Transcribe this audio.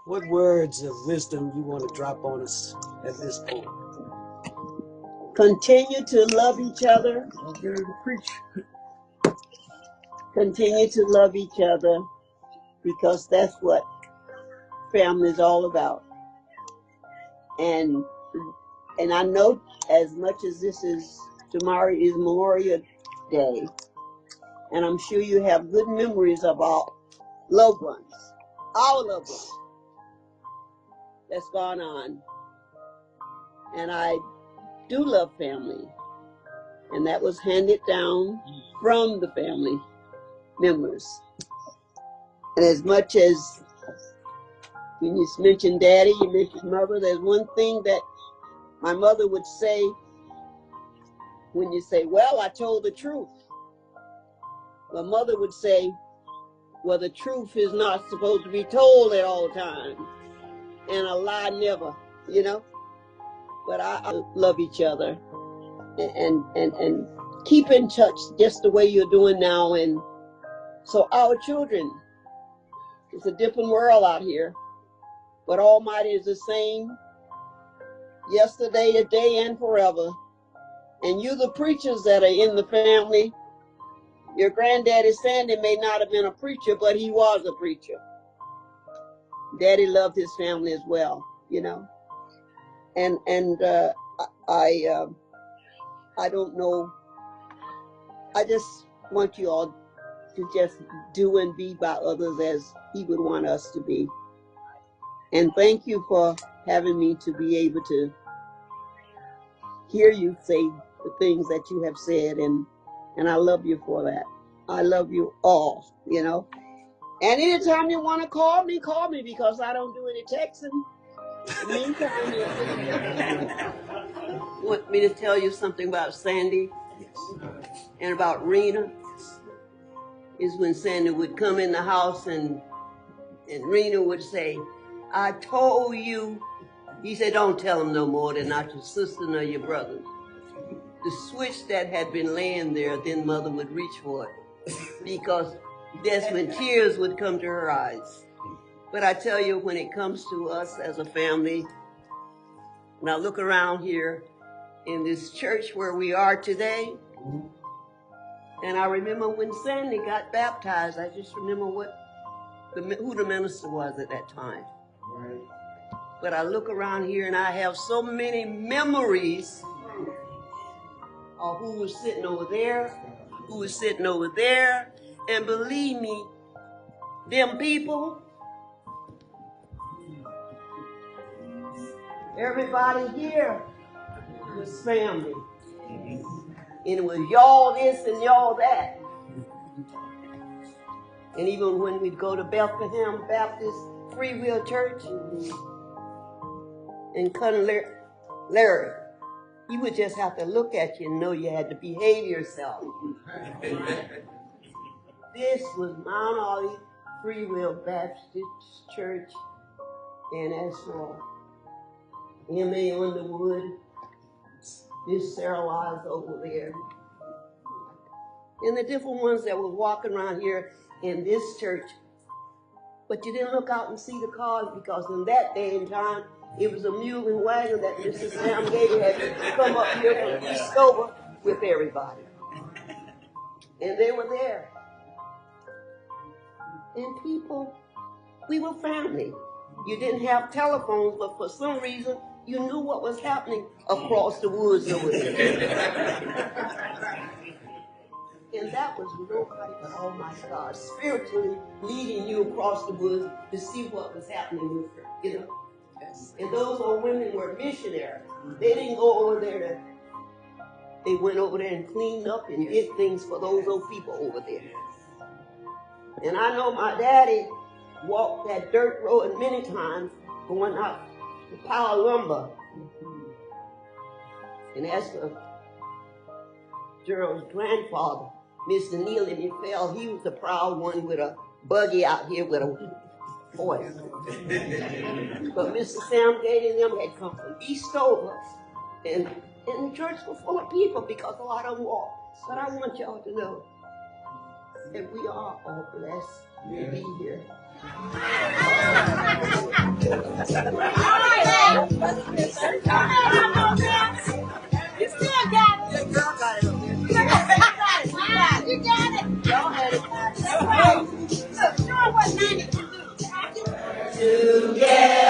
What words of wisdom you want to drop on us at this point? Continue to love each other. I'm ready to preach. Continue to love each other, because that's what family is all about. And I know, as much as tomorrow is Memorial Day, and I'm sure you have good memories of our loved ones, that's gone on. And I do love family, and that was handed down from the family members. And as much as when you mention daddy, you mention mother, there's one thing that my mother would say when you say, well, I told the truth. My mother would say, well, the truth is not supposed to be told at all times, and a lie never, you know. But I love each other and keep in touch just the way you're doing now. And so our children, it's a different world out here, but Almighty is the same yesterday, today, and forever. And you, the preachers that are in the family, your granddaddy Sandy may not have been a preacher, but he was a preacher. Daddy loved his family as well, you know. And I don't know. I just want you all to just do and be by others as he would want us to be. And thank you for having me to be able to hear you say the things that you have said, and I love you for that. I love you all, you know. And anytime you want to call me, because I don't do any texting. Meantime, you want me to tell you something about Sandy and about Rena? Is when Sandy would come in the house and Rena would say, I told you. He said, don't tell him no more. They're not your sister nor your brother. The switch that had been laying there, then Mother would reach for it, because that's when tears would come to her eyes. But I tell you, when it comes to us as a family, when I look around here in this church where we are today, and I remember when Sandy got baptized, I just remember who the minister was at that time. Right. But I look around here and I have so many memories of who was sitting over there, who was sitting over there. And believe me, them people, everybody here was family. And it was y'all this and y'all that. And even when we'd go to Bethlehem Baptist Free Will Church and Cousin Larry, he would just have to look at you and know you had to behave yourself. This was Mount Olive Free Will Baptist Church, and as for M.A. Underwood, Miss Sarah Lies over there, and the different ones that were walking around here in this church. But you didn't look out and see the cars, because in that day and time, it was a mule and wagon that Mrs. Sam Gator had to come up here from Eastover with everybody. And they were there. And people, we were family. You didn't have telephones, but for some reason, you knew what was happening across the woods over there. And that was nobody but Almighty God spiritually leading you across the woods to see what was happening with her, you know. And those old women were missionaries. They didn't go over there they went over there and cleaned up and did things for those old people over there. And I know my daddy walked that dirt road many times going out to pile lumber. And as for Gerald's grandfather, Mr. Neal, if he fell, he was the proud one with a buggy out here with a horse. But Mr. Sam Gate and them had come from Eastover, and the church was full of people because a lot of them walked. But I want y'all to know that we are all blessed to be here. You still got it. You got it. You got it. Y'all had it. That's right. Look, show them what 90 can do. Together.